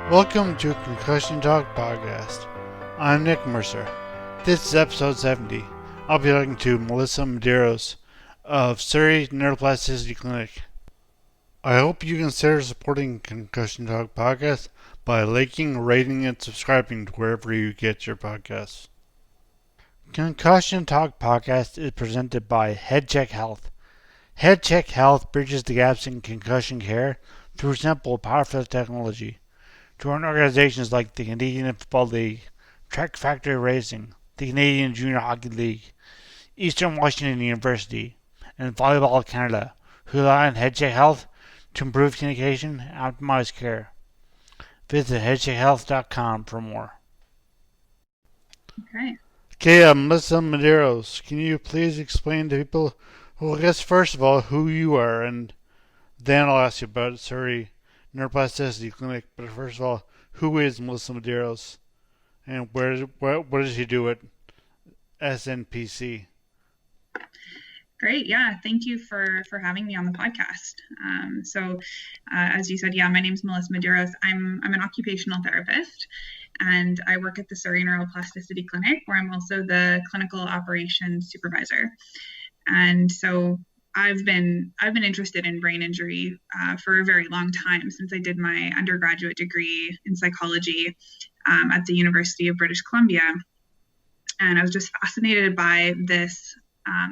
Welcome to Concussion Talk Podcast. I'm Nick Mercer. This is episode 70. I'll be talking to Melissa Medeiros of Surrey Neuroplasticity Clinic. I hope you consider supporting Concussion Talk Podcast by liking, rating, and subscribing to wherever you get your podcasts. Concussion Talk Podcast is presented by HeadCheck Health. HeadCheck Health bridges the gaps in concussion care through simple, powerful technology. Join organizations like the Canadian Football League, Track Factory Racing, the Canadian Junior Hockey League, Eastern Washington University, and Volleyball Canada, who rely on HeadCheck Health to improve communication and optimize care. Visit headcheckhealth.com for more. Okay, Melissa Medeiros, can you please explain to people, well, I guess first of all, who you are, and then I'll ask you about Surrey Neuroplasticity Clinic. But first of all, who is Melissa Medeiros, and what does she do at SNPC? Great. Yeah. Thank you for having me on the podcast. As you said, my name's Melissa Medeiros. I'm an occupational therapist, and I work at the Surrey Neuroplasticity Clinic, where I'm also the clinical operations supervisor. And so I've been interested in brain injury for a very long time, since I did my undergraduate degree in psychology at the University of British Columbia. And I was just fascinated by this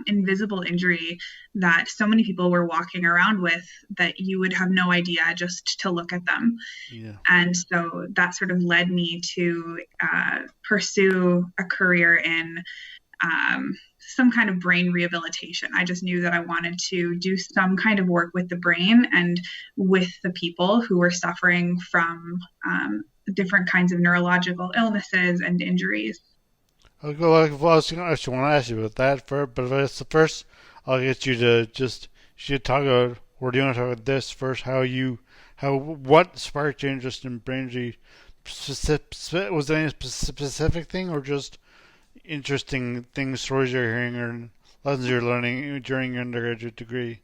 invisible injury that so many people were walking around with that you would have no idea just to look at them. Yeah. And so that sort of led me to pursue a career in some kind of brain rehabilitation. I just knew that I wanted to do some kind of work with the brain and with the people who were suffering from different kinds of neurological illnesses and injuries. I actually want to ask you about that, but first I'll get you to talk about, or do you want to talk about this first? What sparked your interest in brain injury? Was there any specific thing, or just interesting things, stories you're hearing, or lessons you're learning during your undergraduate degree?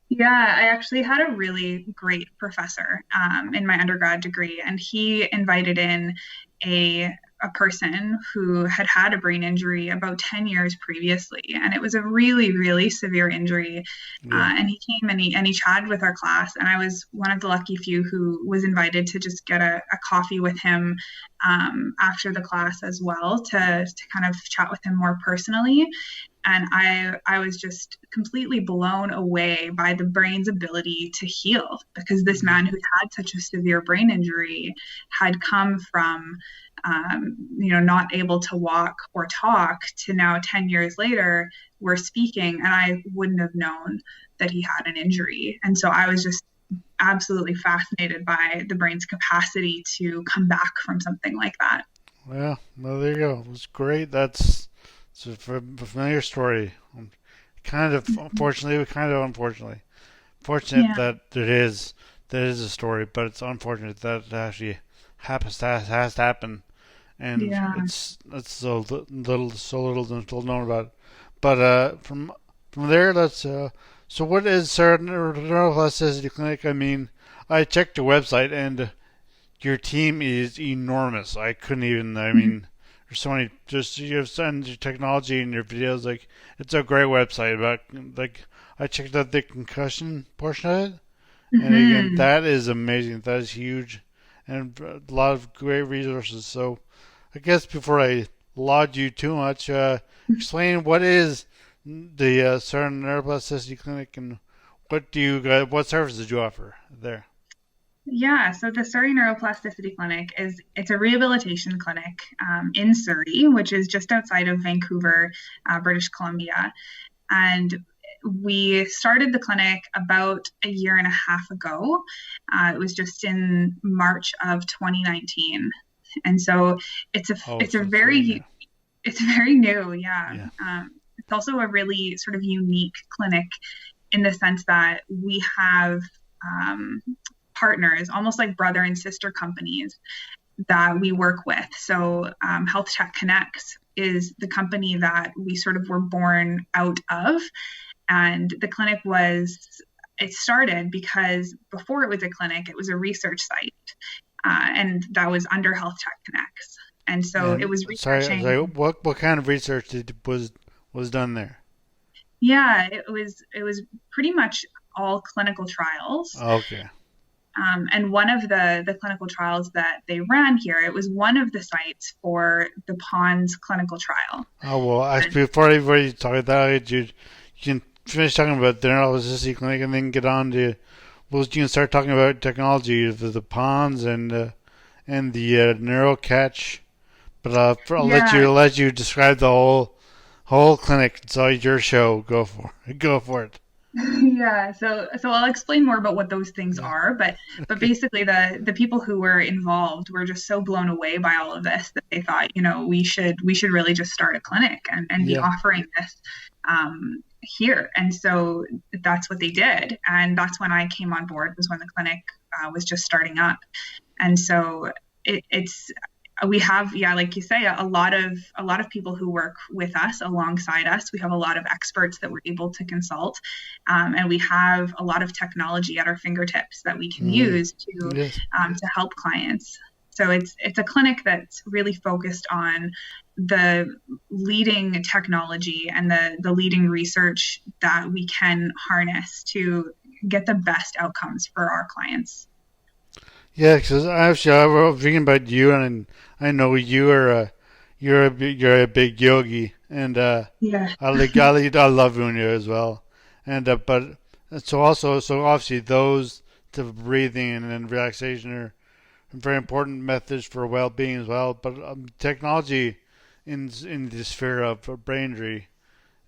Yeah, I actually had a really great professor in my undergrad degree, and he invited in a person who had a brain injury about 10 years previously, and it was a really, really severe injury. Yeah. And he came and he chatted with our class, and I was one of the lucky few who was invited to just get a coffee with him after the class as well, to kind of chat with him more personally. And I was just completely blown away by the brain's ability to heal, because this man who had such a severe brain injury had come from not able to walk or talk to now 10 years later, we're speaking, and I wouldn't have known that he had an injury. And so I was just absolutely fascinated by the brain's capacity to come back from something like that. Well, there you go. It was great. It's a familiar story. Unfortunately. Fortunate that there is a story, but it's unfortunate that it actually has to happen, and it's so little known about it. But from there, so what is Surrey Neuroplasticity Clinic? I mean, I checked your website, and your team is enormous. I couldn't even. I mean, there's so many. Just you have your technology and your videos. Like, it's a great website. About I checked out the concussion portion of it, and again, that is amazing. That is huge, and a lot of great resources. So, I guess before I laud you too much, explain what is the Surrey Neuroplasticity Clinic, and what services do you offer there? Yeah, so the Surrey Neuroplasticity Clinic it's a rehabilitation clinic in Surrey, which is just outside of Vancouver, British Columbia. And we started the clinic about a year and a half ago. It was just in March of 2019. And so it's very new. Yeah. It's also a really sort of unique clinic in the sense that we have partners, almost like brother and sister companies that we work with. So Health Tech Connects is the company that we sort of were born out of. And the clinic it started because before it was a clinic, it was a research site. and that was under Health Tech Connects. And so it And was sorry, researching. what kind of research was done there? Yeah, it was pretty much all clinical trials. Okay. And one of the clinical trials that they ran here, it was one of the sites for the PONS clinical trial. Oh well, And actually, before everybody talk about that, you can finish talking about the neuroplasticity clinic and then get on to you can start talking about technology, the ponds and the neural catch. But yeah, I'll let you describe the whole clinic. It's all your show. Go for it. yeah. So I'll explain more about what those things Yeah. are, but basically the people who were involved were just so blown away by all of this that they thought, we should really just start a clinic and be Yeah. offering this here. And so that's what they did. And that's when I came on board, was when the clinic was just starting up. And so it's we have, yeah, like you say, a lot of people who work with us, alongside us. We have a lot of experts that we're able to consult, and we have a lot of technology at our fingertips that we can Mm. use Yes. to help clients. So it's a clinic that's really focused on the leading technology and the leading research that we can harness to get the best outcomes for our clients. Yeah, because actually I was reading about you, and I know you're a big yogi, and Yeah. I love yoga as well, and but so obviously those to breathing and relaxation are very important methods for well being as well. But technology in the sphere of brain injury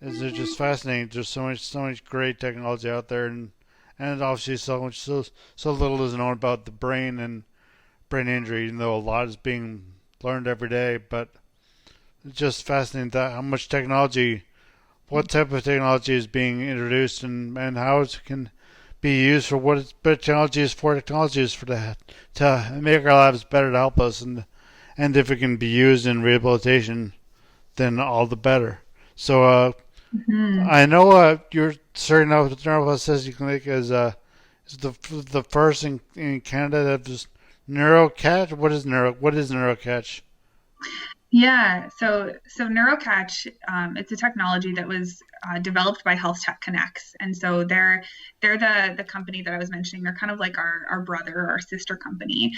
is just fascinating. There's so much great technology out there, and obviously so little is known about the brain and brain injury, even though a lot is being learned every day. But it's just fascinating that how much technology, what type of technology is being introduced, and how it can be used for what it's, but technology is for. Technology is for to make our lives better, to help us, and if it can be used in rehabilitation, then all the better. So Mhm. I know you're starting out with the neuroplasticity clinic is the first in Canada that has neurocatch. What is neurocatch? Yeah, so NeuroCatch, it's a technology that was developed by Health Tech Connects, and so they're the company that I was mentioning. They're kind of like our brother, our sister company,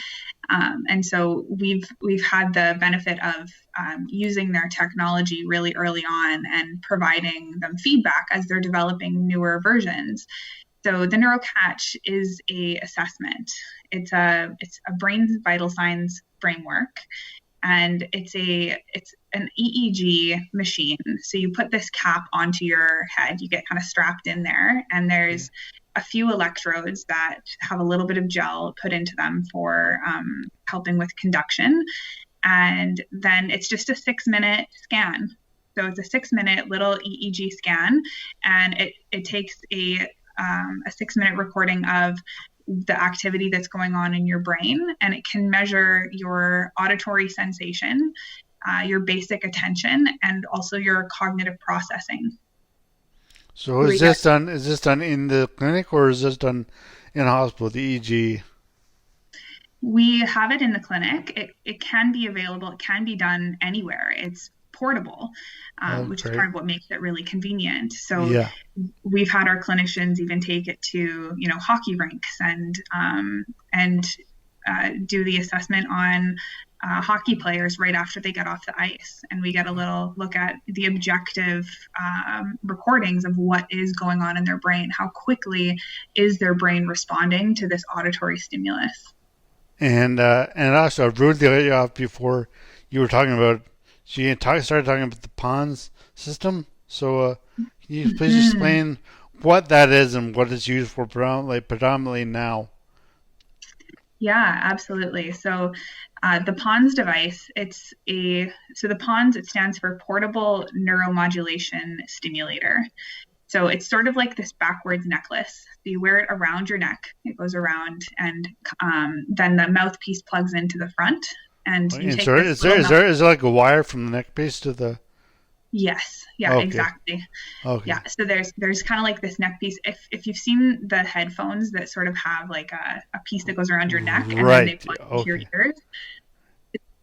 and so we've had the benefit of using their technology really early on and providing them feedback as they're developing newer versions. So the NeuroCatch is a assessment. It's a brain vital signs framework, and it's an EEG machine. So you put this cap onto your head, you get kind of strapped in there, and Yeah. there's a few electrodes that have a little bit of gel put into them for helping with conduction. And then it's just a 6 minute scan. So it's a 6 minute little EEG scan, and it takes a 6 minute recording of the activity that's going on in your brain, and it can measure your auditory sensation, your basic attention, and also your cognitive processing. So So we get is this done in the clinic or is this done in hospital? The EG. We have it in the clinic. It can be available. It can be done anywhere. It's portable, Oh, which is great. part of what makes it really convenient. So Yeah. we've had our clinicians even take it to hockey rinks and do the assessment on hockey players right after they get off the ice, and we get a little look at the objective recordings of what is going on in their brain. How quickly is their brain responding to this auditory stimulus? And also, I rudely cut you off before you were talking about. Started talking about the pawns system. So, can you please Hmm. explain what that is and what it's used for predominantly now? Yeah, absolutely. So the PONS device, the PONS, it stands for Portable Neuromodulation Stimulator. So it's sort of like this backwards necklace. So you wear it around your neck. It goes around, and then the mouthpiece plugs into the front, and you And take so, this little mouth. is there like a wire from the neck piece to the? Yes. Yeah, Okay. exactly. Okay. Yeah. So there's kind of like this neck piece. If you've seen the headphones that sort of have like a piece that goes around your neck and then they Right. plug into your Okay. ears,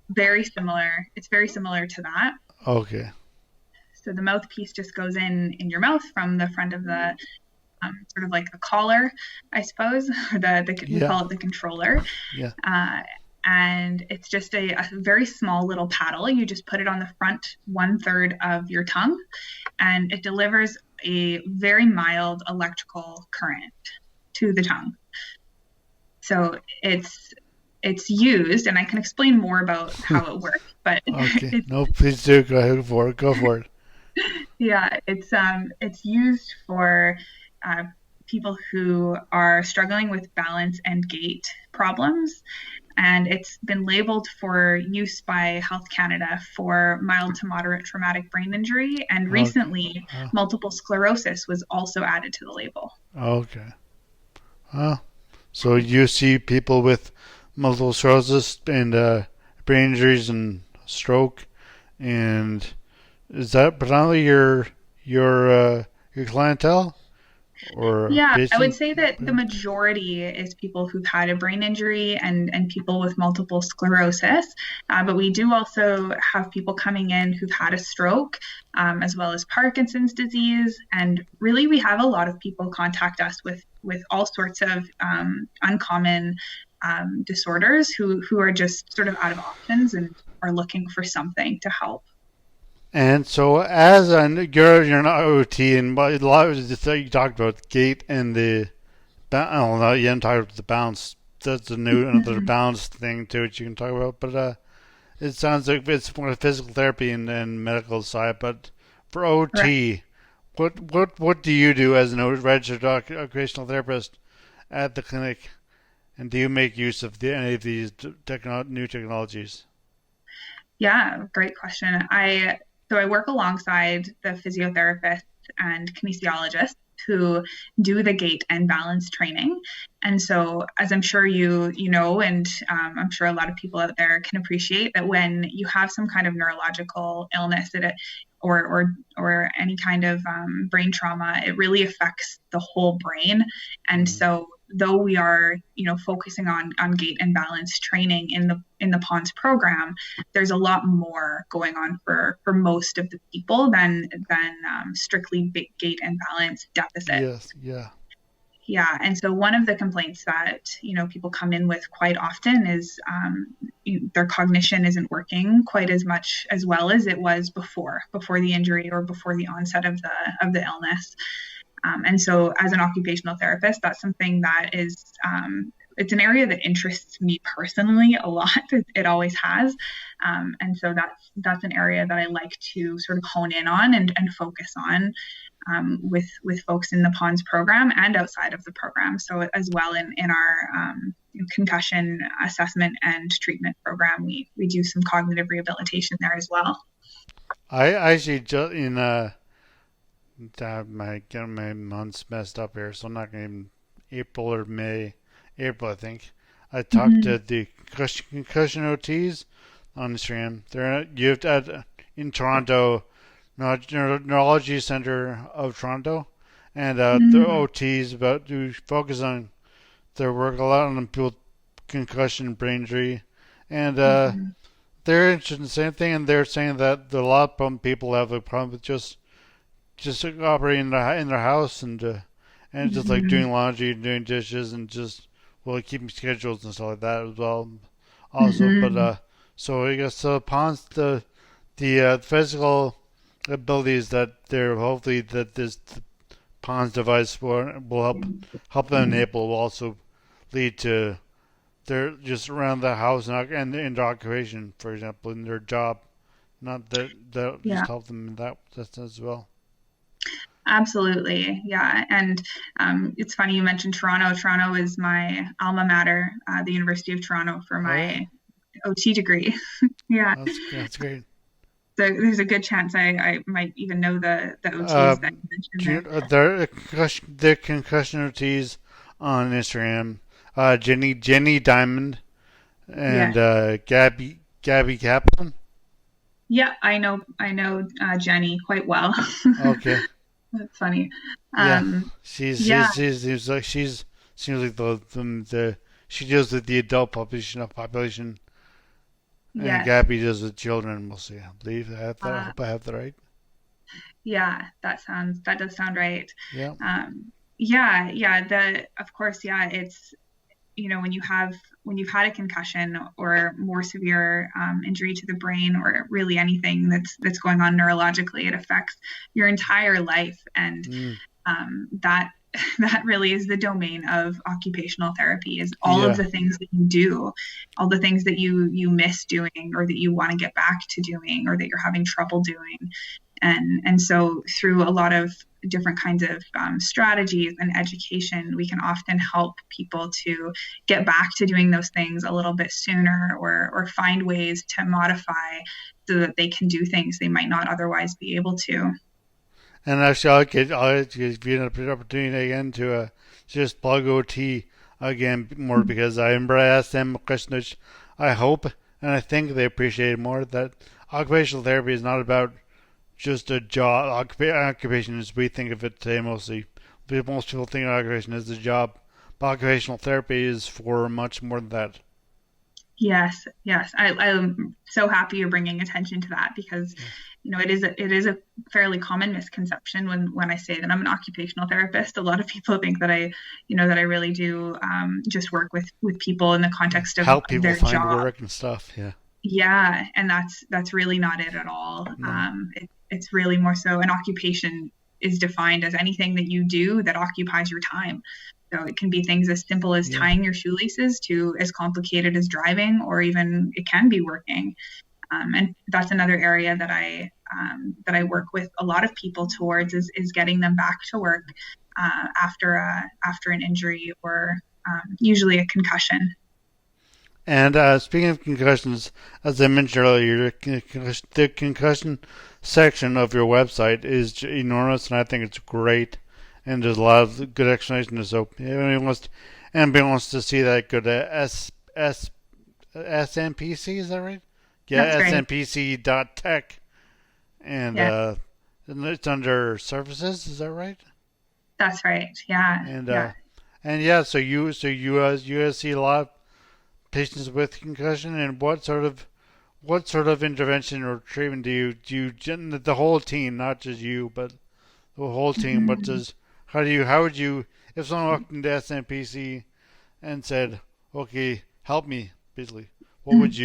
very similar. It's very similar to that. Okay. So the mouthpiece just goes in your mouth from the front of the sort of like a collar, I suppose. We Yeah. call it the controller. Yeah. Uh, and it's just a very small little paddle. You just put it on the front 1/3 of your tongue, and it delivers a very mild electrical current to the tongue. So it's used, and I can explain more about how it works, but Okay. it's No, please do. Go ahead for it. Go for it. yeah, it's used for uh, people who are struggling with balance and gait problems, and it's been labeled for use by Health Canada for mild to moderate traumatic brain injury, and Okay. recently Uh, multiple sclerosis was also added to the label. okay. So you see people with multiple sclerosis and brain injuries and stroke, and is that predominantly your clientele or Yeah, I would patient? say that the majority is people who've had a brain injury and people with multiple sclerosis. But we do also have people coming in who've had a stroke, as well as Parkinson's disease. And really, we have a lot of people contact us with all sorts of uncommon disorders who are just sort of out of options and are looking for something to help. And so, as you're an OT, and a lot of the thing you talked about gait and I don't know, you haven't talked about the bounce. That's a new another Mhm. bounce thing too, which you can talk about. But it sounds like it's more physical therapy and medical side. But for Right. OT, what do you do as an registered occupational therapist at the clinic? And do you make use of any of these new technologies? Yeah, great question. I work alongside the physiotherapists and kinesiologists who do the gait and balance training. And so, as I'm sure you know, and I'm sure a lot of people out there can appreciate that when you have some kind of neurological illness that it, or any kind of brain trauma, it really affects the whole brain. And Mm. so though we are focusing on gait and balance training in the PONS program, there's a lot more going on for most of the people than strictly gait and balance deficit. Yes, yeah. Yeah, and so one of the complaints that people come in with quite often is their cognition isn't working quite as much as well as it was before the injury or before the onset of the illness. And so, as an occupational therapist, that's something that is it's an area that interests me personally a lot. It always has, and so that's an area that I like to sort of hone in on and focus on with folks in the PONS program and outside of the program. So as well in our concussion assessment and treatment program, we do some cognitive rehabilitation there as well. I actually just in my getting my months messed up here, so I'm not going to April or May, April I think. I talked Mm-hmm. to the concussion OTs on Instagram. They're you've at in Toronto, Neurology Center of Toronto, and the Mm-hmm. OTs about to focus on their work a lot on people with concussion, brain injury, and Mm-hmm. they're interested in the same thing, and they're saying that a lot of people have a problem with just operating in their house and just like Mm-hmm. doing laundry and doing dishes and just well keeping schedules and stuff like that as well. Also, but Mm-hmm. so I guess upon the physical abilities that they're hopefully that this PONS device will help them enable will also lead to their just around the house and in their occupation, for example, in their job. Not that just Yeah. help them in that as well. Absolutely. Yeah. And it's funny you mentioned Toronto. Toronto is my alma mater, the University of Toronto, for Oh yeah, my OT degree. Yeah. that's great. So there's a good chance I might even know the OTs that Um, you mentioned there. their concussion routines on Instagram. Jenny Diamond and Yes. Gabby Kaplan. Yeah, I know Jenny quite well. Okay. That's funny. Yeah. Um, She's yeah, she's, she's seems like she's seems like the she deals with the adult population, and yes. Gabby deals with children mostly. I believe I have that. I Uh, hope I have that right. yeah, that does sound right. Yeah. Yeah, yeah, of course, yeah, it's when you've had a concussion or more severe injury to the brain, or really anything that's going on neurologically, it affects your entire life, and Mm, that that really is the domain of occupational therapy, is all of yeah. the things that you do, all the things that you miss doing, or that you want to get back to doing, or that you're having trouble doing. And so through a lot of different kinds of strategies and education, we can often help people to get back to doing those things a little bit sooner, or find ways to modify so that they can do things they might not otherwise be able to. And actually, I'll give you an opportunity again to just plug OT again more, because I remember I asked them a question which I hope and I think they appreciated more, that occupational therapy is not about just a job. Occupation as we think of it today mostly. Most people think of occupation as a job, but occupational therapy is for much more than that. Yes, yes. I'm so happy you're bringing attention to that, because, Yeah. it is a fairly common misconception when I say that I'm an occupational therapist. A lot of people think that I really do just work with people in the Yeah. context of Help people their find job. work and stuff. Yeah. Yeah, and that's really not it at all. No. It's really more so, an occupation is defined as anything that you do that occupies your time. So it can be things as simple as Yeah. tying your shoelaces, to as complicated as driving, or even it can be working. And that's another area that I work with a lot of people towards, is getting them back to work after an injury, or usually a concussion. And speaking of concussions, as I mentioned earlier, the concussion section of your website is enormous, and I think it's great. And there's a lot of good explanations. So if anybody wants to see that, go to SNPC. Is that right? Yeah, That's right. snpc.tech, and Yeah, it's under services. Is that right? that's right. Yeah, And yeah. yeah, so you see a lot of patients with concussion, and what sort of intervention or treatment do you the whole team, not just you, but the whole team? Mhm. How would you, if someone walked into SNPC and said, okay, help me, basically, what would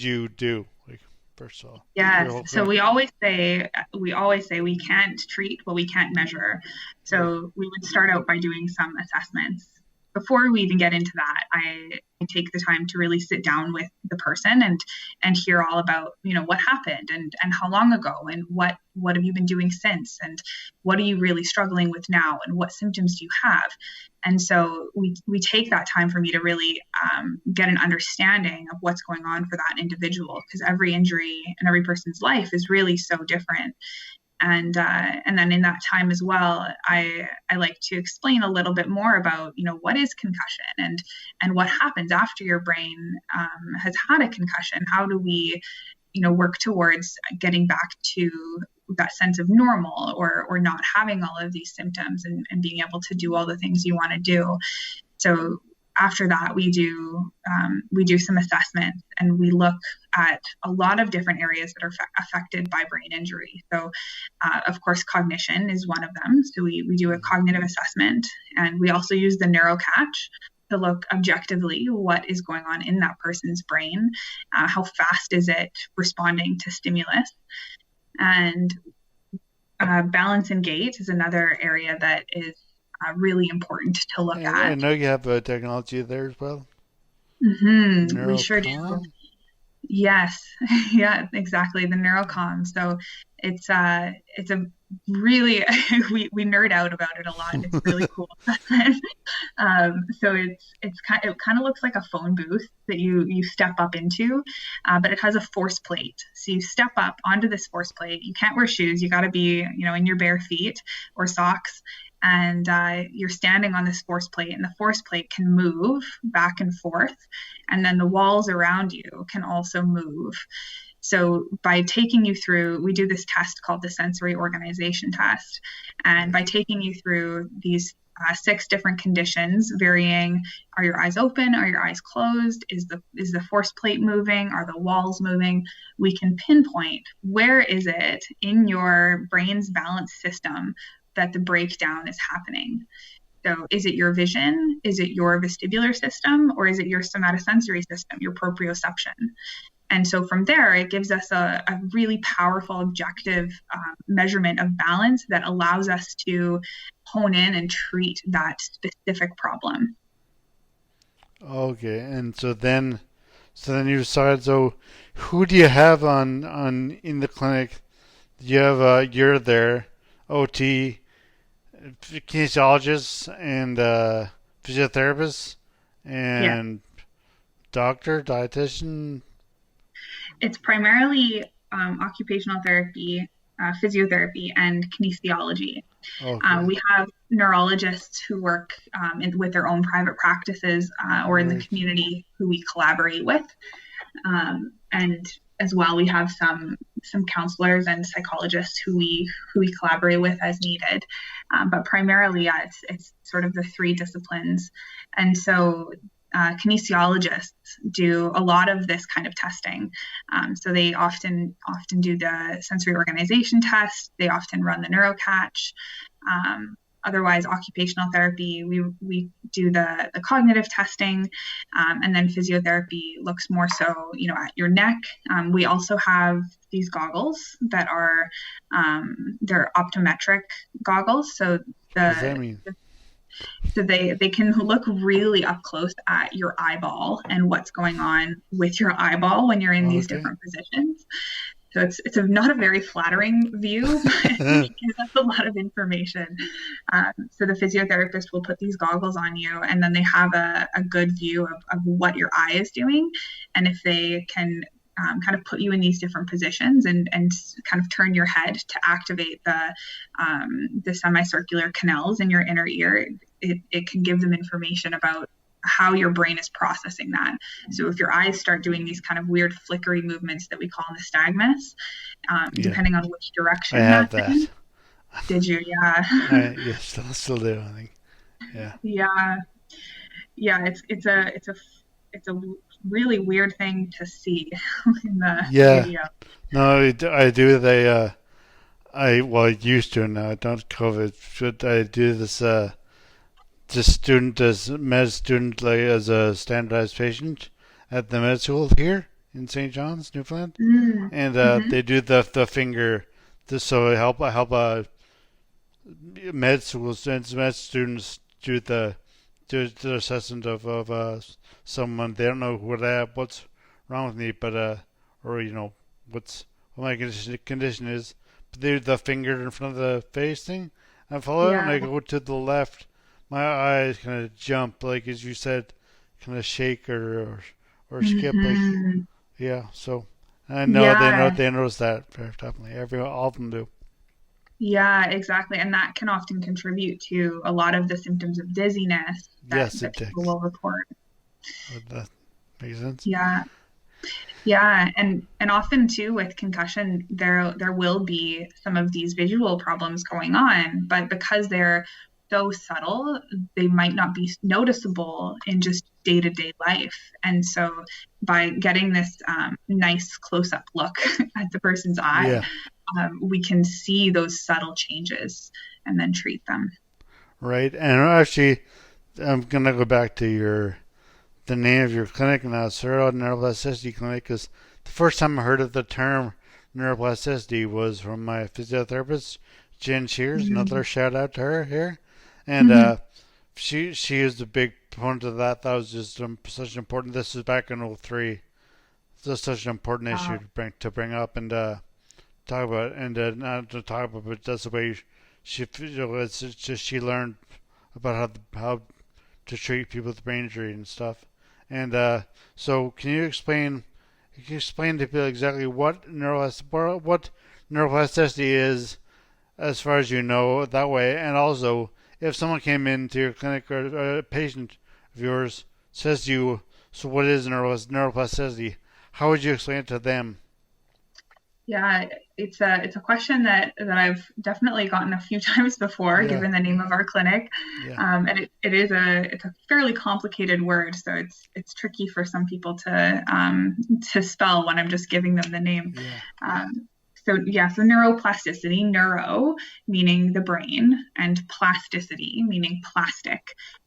you do, like, first of all, for your Yes. whole So clinic? we always say we can't treat what we can't measure. Right. So we would start out by doing some assessments. Before we even get into that, I take the time to really sit down with the person, and hear all about, what happened, and how long ago, and what have you been doing since, and what are you really struggling with now, and what symptoms do you have. And so we take that time for me to really get an understanding of what's going on for that individual, because every injury in every person's life is really so different. And then in that time as well, I like to explain a little bit more about, what is concussion, and what happens after your brain has had a concussion. How do we, work towards getting back to that sense of normal, or not having all of these symptoms, and being able to do all the things you want to do. So after that, we do some assessments, and we look at a lot of different areas that are affected by brain injury. So, of course, cognition is one of them. So we do a cognitive assessment, and we also use the neurocatch to look objectively what is going on in that person's brain, how fast is it responding to stimulus, and balance and gait is another area that is really important to look And I at. know you have technology there as well. We sure do. Neurocom. Yes, yeah, exactly. The neurocom. So it's a really we nerd out about it a lot. It's really cool. So it kind of looks like a phone booth that you step up into, but it has a force plate. So you step up onto this force plate. You can't wear shoes. You got to be, in your bare feet or socks, and you're standing on this force plate, and the force plate can move back and forth, and then the walls around you can also move. So by taking you through, we do this test called the sensory organization test. And by taking you through these 6 different conditions, varying, are your eyes open? Are your eyes closed? Is the force plate moving? Are the walls moving? We can pinpoint where is it in your brain's balance system that the breakdown is happening. So is it your vision? Is it your vestibular system? Or is it your somatosensory system, your proprioception? And so from there, it gives us a really powerful objective measurement of balance that allows us to hone in and treat that specific problem. Okay, and so then you decide. So, who do you have on in the clinic? You have you're there, OT, kinesiologist, and physiotherapist, Yeah. and doctor, dietitian. It's primarily occupational therapy, physiotherapy, and kinesiology. Okay, We have neurologists who work with their own private practices or in the right. community who we collaborate with. And as well, we have some counselors and psychologists who we collaborate with as needed. But primarily, yeah, it's sort of the 3 disciplines. And so kinesiologists do a lot of this kind of testing. So they often do the sensory organization test. They often run the neurocatch. Otherwise, occupational therapy, we do the cognitive testing, and then physiotherapy looks more so, at your neck. We also have these goggles that are they're optometric goggles. So What does that mean? they can look really up close at your eyeball and what's going on with your eyeball when you're in these Okay. different positions. So it's not a very flattering view, but it gives us a lot of information. So the physiotherapist will put these goggles on you, and then they have a good view of what your eye is doing, and if they can kind of put you in these different positions and kind of turn your head to activate the semicircular canals in your inner ear, it can give them information about how your brain is processing that. So if your eyes start doing these kind of weird flickery movements that we call nystagmus, Yeah, depending on which I direction have that's in. that. Did you? Yeah. Yeah, still do. I think. Yeah. Yeah. Yeah. It's a really weird thing to see in the Yeah. video. No, I do. I used to now. I don't COVID. Should I do this? Just student as med student, like as a standardized patient at the med school here in St. John's, Newfoundland, Mm. and Hmm. they do the finger. This so I help med students do the assessment of someone. They don't know what's wrong with me, but or what my condition is. But they do the finger in front of the face thing. I follow it, and Yeah. I go to the left. My eyes kind of jump, like as you said, kind of shake or skip, like Hmm. yeah. So I know Yeah. they notice that very definitely. All of them do. Yeah, exactly. And that can often contribute to a lot of the symptoms of dizziness Yes, that it people does. will report. That makes sense. Yeah. Yeah, and often too with concussion, there will be some of these visual problems going on, but because they're so subtle, they might not be noticeable in just day-to-day life. And so by getting this nice close-up look at the person's eye, Yeah, we can see those subtle changes and then treat them. right. And actually, I'm gonna go back to the name of your clinic now, Surrey Neuroplasticity Clinic, because the first time I heard of the term neuroplasticity was from my physiotherapist, Jen Shears. Another Mhm. shout out to her here, and Mhm. she is a big proponent of that. That was just such an important. This is back in '03. Just such an important issue Wow. to bring up and talk about, and not to talk about, but that's the way it's just she learned about how to treat people with brain injury and stuff. And so, can you explain to people exactly what neuroplasticity is, as far as you know, that way, and also if someone came into your clinic or a patient of yours says to you, so what is neuroplasticity? How would you explain it to them? Yeah, it's a question that I've definitely gotten a few times before, Yeah, given the name of our clinic, yeah, and it's a fairly complicated word, so it's tricky for some people to spell when I'm just giving them the name. yeah, So yeah, so neuroplasticity, neuro meaning the brain, and plasticity meaning plastic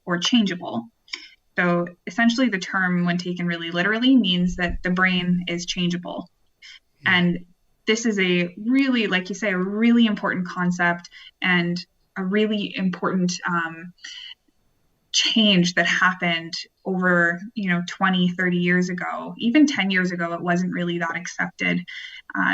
or changeable. So essentially, the term, when taken really literally, means that the brain is changeable. yeah, And this is a really, like you say, a really important concept and a really important change that happened over 20, 30 years ago. Even 10 years ago, it wasn't really that accepted.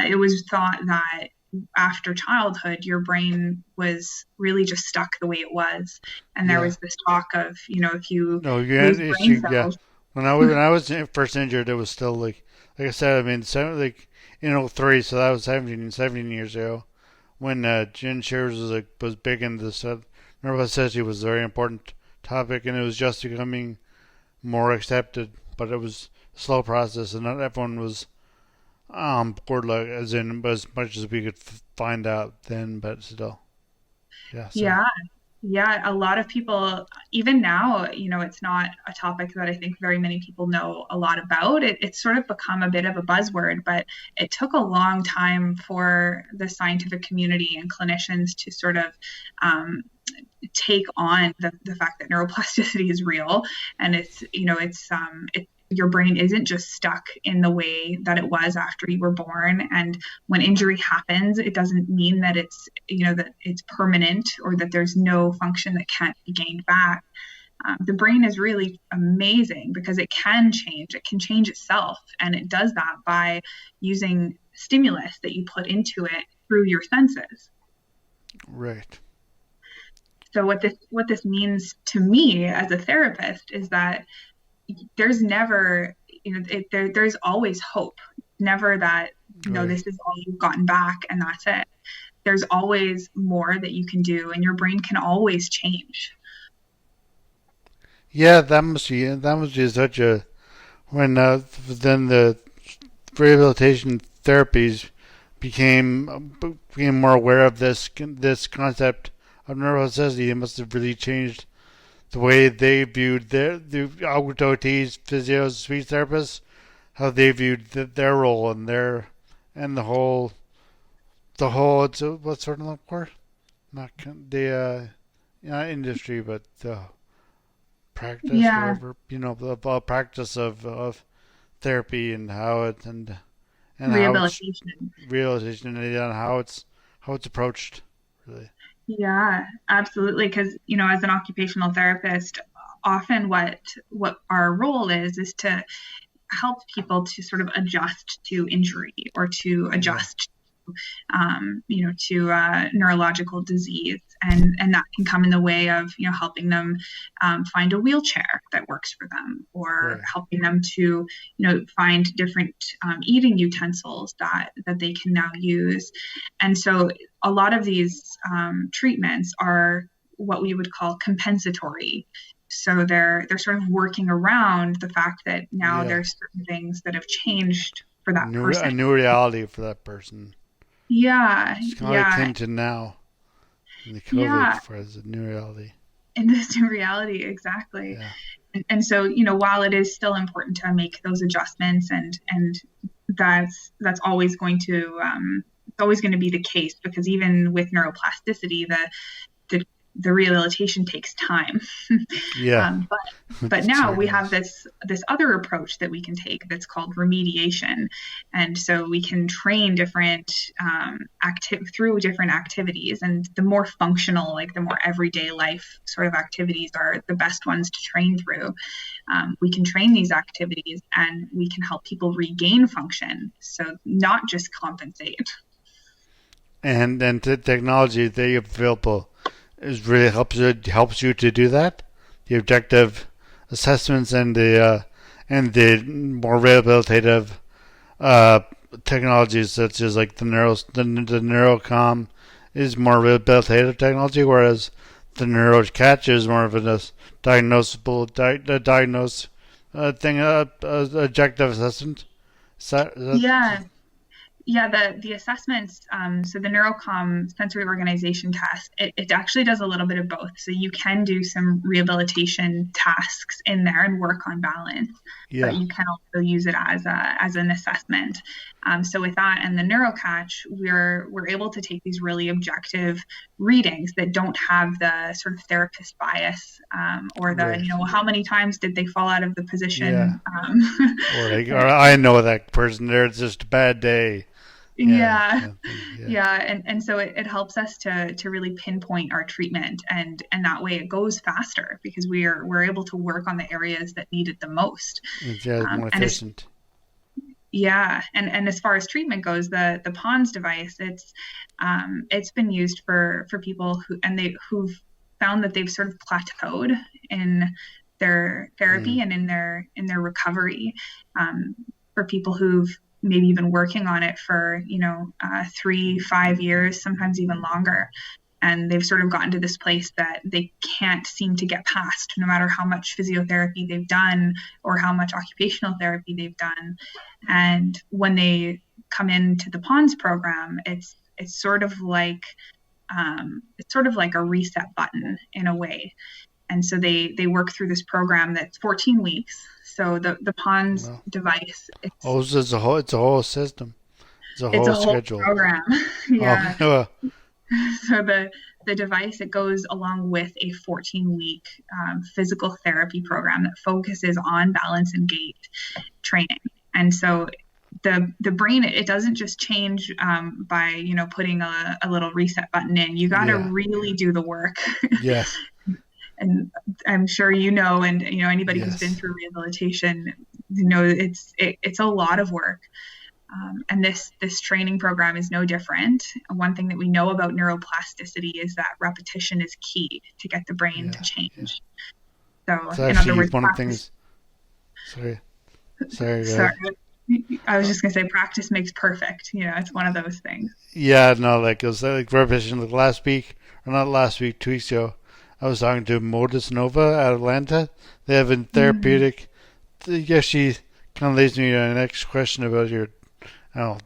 It was thought that after childhood your brain was really just stuck the way it was, and there yeah. was this talk of, if you No, yeah, lose brain yeah. cells. When I was first injured, it was still like I said. I mean, like in '03, so that was 17 years ago. When Shears was big into this, neuroplasticity was a very important topic, and it was just becoming more accepted. But it was a slow process, and not everyone was on board, like as much as we could find out then. But still, yeah. Sorry. Yeah, yeah, a lot of people, even now, it's not a topic that I think very many people know a lot about. It's sort of become a bit of a buzzword, but it took a long time for the scientific community and clinicians to sort of take on the fact that neuroplasticity is real, and your brain isn't just stuck in the way that it was after you were born. And when injury happens, it doesn't mean that that it's permanent, or that there's no function that can't be gained back. The brain is really amazing because it can change. It can change itself, and it does that by using stimulus that you put into it through your senses. Right. So what this means to me as a therapist is that there's never, there's always hope. Never that, Right. this is all you've gotten back and that's it. There's always more that you can do, and your brain can always change. Yeah, that must be such a when then the rehabilitation therapies became more aware of this concept of neuroplasticity. It must have really changed the way they viewed the OTs, physios, speech therapists, how they viewed their role and the whole it's what's sort of the word, not the not industry, but the practice, Yeah, whatever, the practice of therapy and how it's rehabilitation. realization and how it's approached, really. Yeah, absolutely. Because, as an occupational therapist, often what our role is to help people to sort of adjust to injury, or to Yeah, adjust to neurological disease, and that can come in the way of helping them find a wheelchair that works for them, or right. helping them to find different eating utensils that they can now use. And so a lot of these treatments are what we would call compensatory. So they're sort of working around the fact that now Yeah, there's certain things that have changed for a that new person. a new reality for that person. Yeah, It's kind of like yeah, Clinton now in the COVID yeah. for as a new reality. In this new reality, exactly. Yeah, And so, while it is still important to make those adjustments, and that's always going to it's always going to be the case, because even with neuroplasticity, the rehabilitation takes time. yeah, But it now we certainly have is. this other approach that we can take that's called remediation. And so we can train different through different activities, and the more functional, like the more everyday life sort of activities, are the best ones to train through. We can train these activities, and we can help people regain function, so not just compensate. And the technology they have available is really helps you to do that. The objective assessments and the more rehabilitative uh, technologies such as like the neurocom is more rehabilitative technology, whereas the neurocatch is more of a diagnosable thing, objective assessment. Is that Yeah, The assessments, so the Neurocom sensory organization test, it actually does a little bit of both. So you can do some rehabilitation tasks in there and work on balance, but you can also use it as an assessment. So with that and the NeuroCatch, we're able to take these really objective readings that don't have the sort of therapist bias, or the, how many times did they fall out of the position? Or I know that person there, it's just a bad day. And so it helps us to really pinpoint our treatment, and that way it goes faster because we're able to work on the areas that need it the most. More efficient. And as far as treatment goes, the PONS device, it's been used for people who've found that they've sort of plateaued in their therapy and in their recovery. For people who've maybe been working on it for 3-5 years, sometimes even longer, and they've sort of gotten to this place that they can't seem to get past, no matter how much physiotherapy they've done or how much occupational therapy they've done. And when they come into the PONS program, it's sort of like a reset button in a way. And so they work through this program that's 14 weeks. So the PONS device. It's a whole system. It's a whole schedule. Program. So the device, it goes along with a 14-week physical therapy program that focuses on balance and gait training. And so the brain, it doesn't just change by putting a little reset button in. You got to really do the work. Yes. And I'm sure and anybody who's been through rehabilitation, it's a lot of work. And this training program is no different. One thing that we know about neuroplasticity is that repetition is key to get the brain to change. So it's in other words, one of the things. Sorry. I was just gonna say, practice makes perfect. It's one of those things. Yeah, no, it was like repetition. Like 2 weeks ago, I was talking to Modus Nova out of Atlanta. They have a therapeutic. She kind of leads me to the next question about your. I'll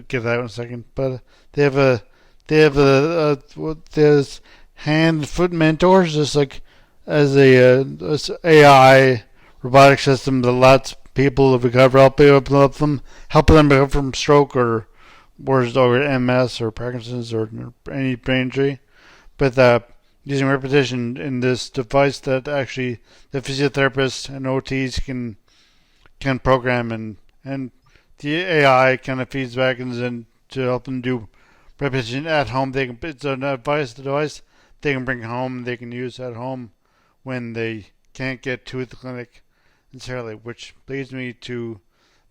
give that one a second. But there's hand foot mentors, just like as as AI robotic system that lets people recover, help them recover from stroke or MS or Parkinson's or any brain injury, but using repetition in this device that actually the physiotherapists and OTs can program, and the AI kind of feeds back and to help them do repetition at home. It's a device they can bring home, they can use at home when they can't get to the clinic necessarily, which leads me to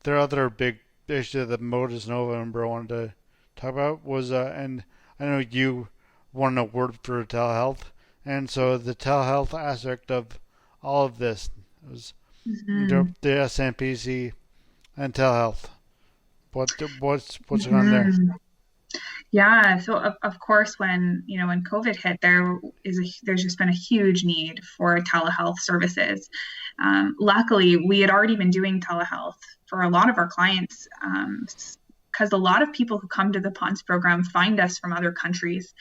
their other big issue that Modus Nova and Bro wanted to talk about was, and I know you want to know word for telehealth, and so the telehealth aspect of all of this was the SNPC and telehealth. What's going on there? Yeah, so of course, when COVID hit, there's just been a huge need for telehealth services. Luckily, we had already been doing telehealth for a lot of our clients, because a lot of people who come to the PONS program find us from other countries.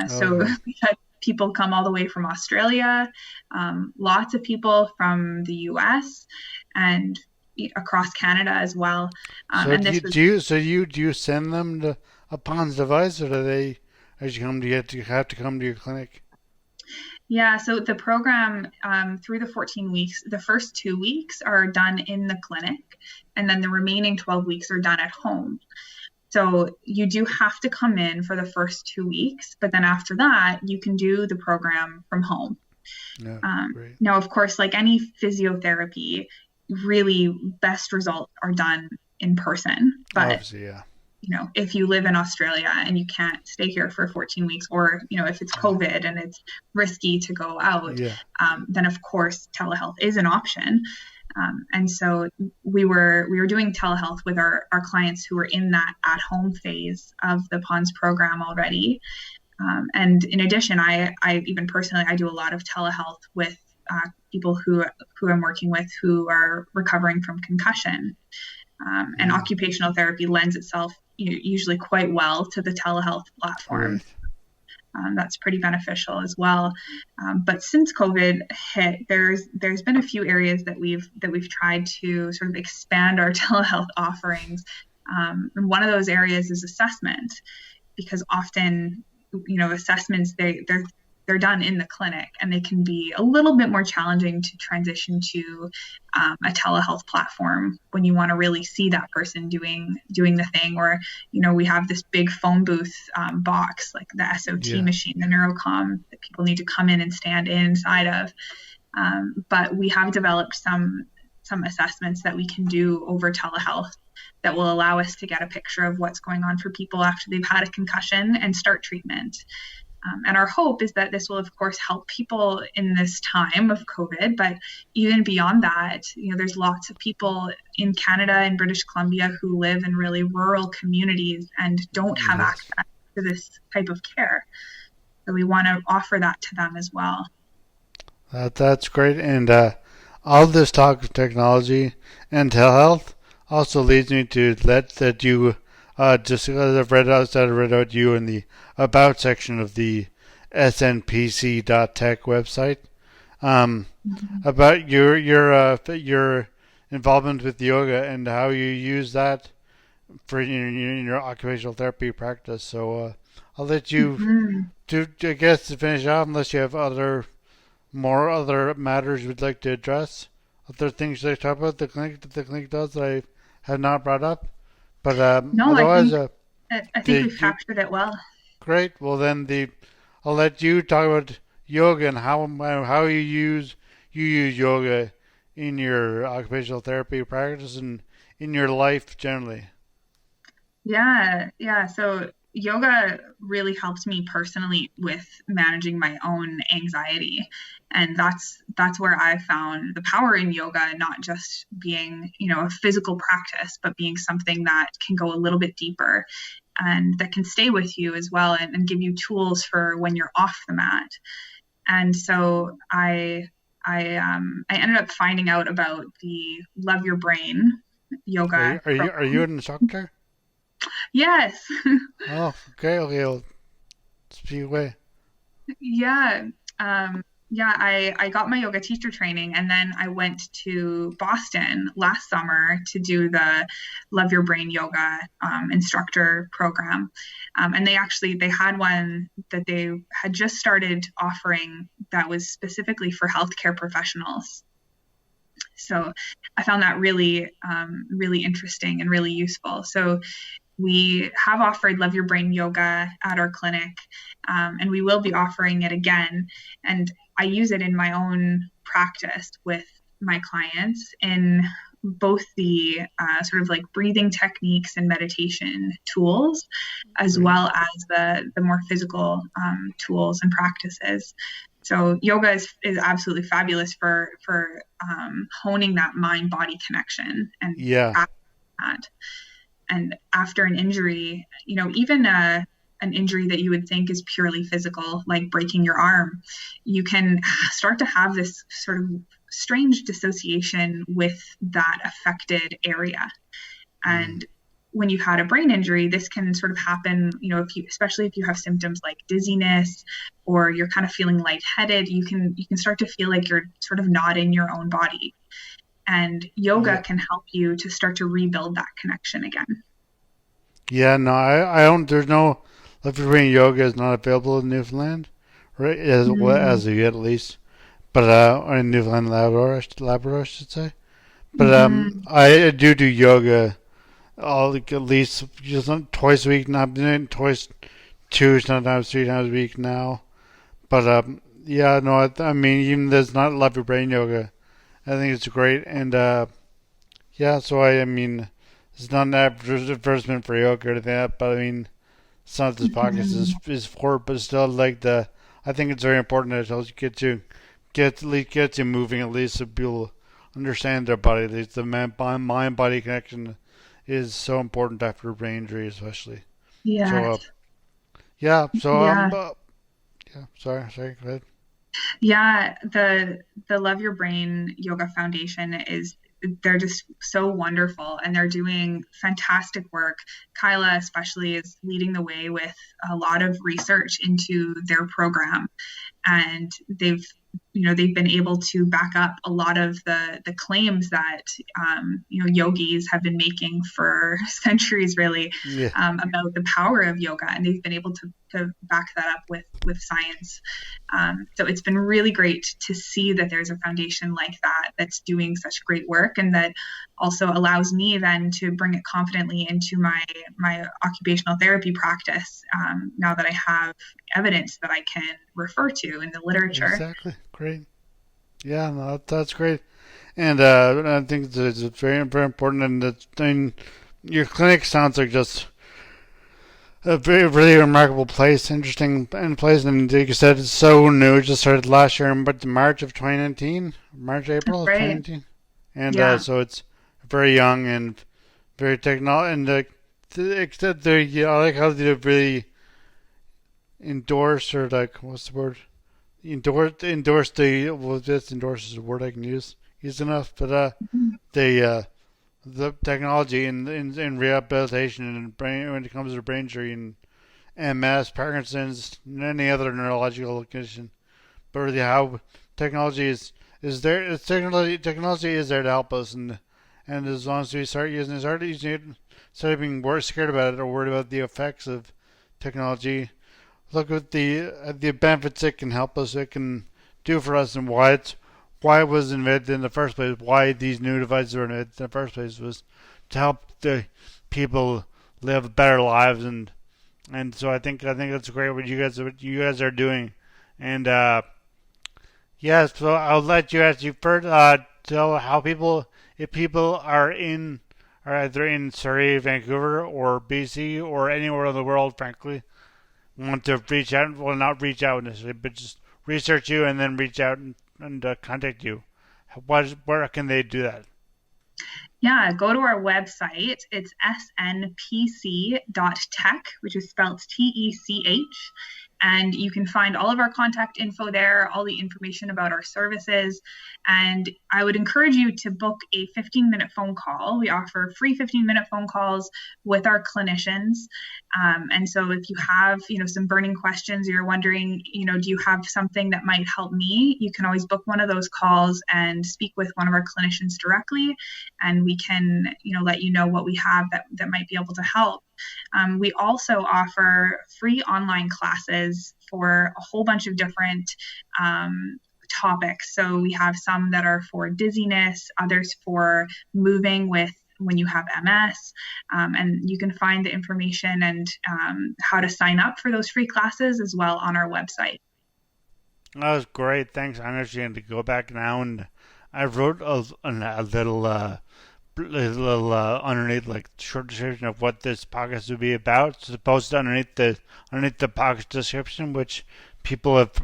So we had people come all the way from Australia, lots of people from the US, and across Canada as well. Do you send them to a PONS device, or do they actually have to come to your clinic? Yeah, so the program, through the 14 weeks, the first 2 weeks are done in the clinic, and then the remaining 12 weeks are done at home. So you do have to come in for the first 2 weeks, but then after that, you can do the program from home. Yeah, great. Now, of course, like any physiotherapy, really best results are done in person. But obviously, yeah. If you live in Australia and you can't stay here for 14 weeks, or if it's COVID and it's risky to go out, then of course telehealth is an option. And so we were doing telehealth with our clients who were in that at-home phase of the PONS program already. And in addition, I even personally, I do a lot of telehealth with people who I'm working with who are recovering from concussion. And occupational therapy lends itself usually quite well to the telehealth platform. Right. That's pretty beneficial as well. But since COVID hit, there's been a few areas that we've tried to sort of expand our telehealth offerings. And one of those areas is assessment, because often, assessments they're done in the clinic, and they can be a little bit more challenging to transition to a telehealth platform when you want to really see that person doing the thing. Or, we have this big phone booth box, like the SOT machine, the neurocom, that people need to come in and stand inside of. But we have developed some assessments that we can do over telehealth that will allow us to get a picture of what's going on for people after they've had a concussion and start treatment. And our hope is that this will, of course, help people in this time of COVID. But even beyond that, there's lots of people in Canada and British Columbia who live in really rural communities and don't have access to this type of care. So we want to offer that to them as well. That's great. And all this talk of technology and telehealth also leads me to that you just as I've read out you in the about section of the snpc.tech website about your involvement with yoga and how you use that for in your occupational therapy practice. So I'll let you to finish off, unless you have other matters you'd like to address, other things you'd like to talk about the clinic does that I have not brought up. But no, otherwise, I think we've captured it well. Great. Well, then I'll let you talk about yoga and how you use yoga in your occupational therapy practice and in your life generally. Yeah. So yoga really helped me personally with managing my own anxiety. And that's where I found the power in yoga, not just being, a physical practice, but being something that can go a little bit deeper and that can stay with you as well, and give you tools for when you're off the mat. And so I ended up finding out about the Love Your Brain yoga. Are you an instructor? Yes. Oh, okay. I'll speak away. Yeah. I got my yoga teacher training, and then I went to Boston last summer to do the Love Your Brain yoga instructor program. And they had one that they had just started offering that was specifically for healthcare professionals. So I found that really, really interesting and really useful. So we have offered Love Your Brain yoga at our clinic, and we will be offering it again. And I use it in my own practice with my clients in both the sort of like breathing techniques and meditation tools, as well as the more physical tools and practices. So yoga is absolutely fabulous for honing that mind-body connection and that. And after an injury, even an injury that you would think is purely physical, like breaking your arm, you can start to have this sort of strange dissociation with that affected area. And when you've had a brain injury, this can sort of happen, especially if you have symptoms like dizziness, or you're kind of feeling lightheaded, you can start to feel like you're sort of not in your own body. And yoga can help you to start to rebuild that connection again. Yeah, no, I don't. There's no Love Your Brain yoga is not available in Newfoundland, right? As of yet, at least. But or in Newfoundland, Labrador, I should say. But I do yoga, at least just twice a week. Now I'm doing it twice, sometimes 3 times a week now. But yeah, no, I mean, even there's not Love Your Brain yoga, I think it's great. And yeah, so I mean, it's not an advertisement for yoga or anything like that, but I mean, it's not this podcast is for, but still, I think it's very important that it helps you get you moving, at least, so people understand their body. At least the mind body connection is so important after a brain injury, especially. Yeah. So yeah. So yeah. Sorry. Go ahead. Yeah, the Love Your Brain Yoga Foundation is they're just so wonderful, and they're doing fantastic work. Kyla especially is leading the way with a lot of research into their program, and they've been able to back up a lot of the claims that yogis have been making for centuries, really, about the power of yoga, and they've been able to back that up with science. So it's been really great to see that there's a foundation like that that's doing such great work, and that also allows me then to bring it confidently into my occupational therapy practice, now that I have evidence that I can refer to in the literature. Exactly. Great. Yeah, no, that's great. And I think it's very, very important. And your clinic sounds like just a very, really remarkable place, interesting place. And like you said, it's so new. It just started last year, but March of 2019, April of 2019. And so it's very young and very technology. And except I like how they really endorse, or like, what's the word? Endorse the, well, just endorse is a word I can use enough, but the technology in rehabilitation and brain, when it comes to brain injury and MS, Parkinson's, and any other neurological condition, but really how technology is there. Technology is there to help us, and as long as we start using it, start being more scared about it or worried about the effects of technology, look at the benefits it can help us, it can do for us, and why it was invented in the first place. Why these new devices were invented in the first place was to help the people live better lives, and so I think that's great what you guys are doing, and yeah. So I'll let you first tell how people, if people are either in Surrey, Vancouver, or BC, or anywhere in the world, frankly, want to reach out, well, not reach out necessarily, but just research you and then reach out and contact you. Where can they do that? Yeah, go to our website. It's snpc.tech, which is spelled TECH. And you can find all of our contact info there, all the information about our services. And I would encourage you to book a 15-minute phone call. We offer free 15-minute phone calls with our clinicians. And so if you have, some burning questions, or you're wondering, do you have something that might help me? You can always book one of those calls and speak with one of our clinicians directly. And we can, let you know what we have that might be able to help. We also offer free online classes for a whole bunch of different topics. So we have some that are for dizziness, others for moving when you have MS, and you can find the information and how to sign up for those free classes as well on our website. That was great. Thanks. I'm actually going to go back now, and I wrote a little underneath, like, short description of what this podcast would be about. It's posted underneath the podcast description, which people have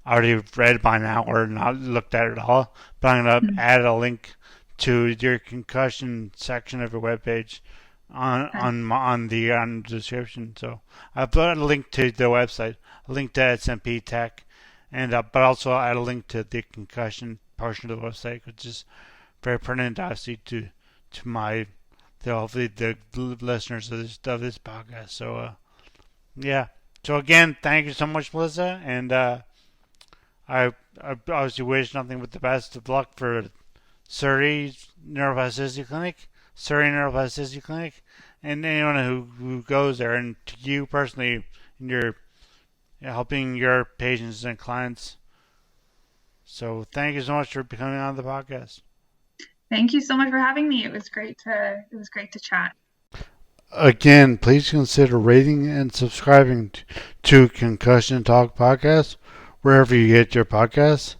already read by now or not looked at at all. But I'm gonna add a link to your concussion section of your webpage on the description. So I put a link to the website, a link to SMP Tech, and but also add a link to the concussion portion of the website, which is very pertinent, obviously, to hopefully the listeners of this podcast. So yeah. So again, thank you so much, Melissa, and I obviously wish nothing but the best of luck for Surrey Neuroplasticity Clinic, and anyone who goes there, and to you personally in your helping your patients and clients. So thank you so much for coming on the podcast. Thank you so much for having me. It was great to chat. Again, please consider rating and subscribing to Concussion Talk Podcast wherever you get your podcasts.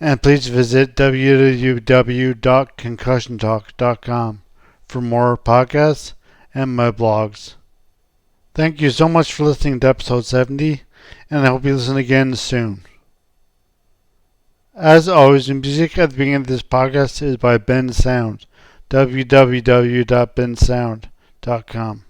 And please visit www.concussiontalk.com for more podcasts and my blogs. Thank you so much for listening to episode 70, and I hope you listen again soon. As always, the music at the beginning of this podcast is by Ben Sound, www.bensound.com.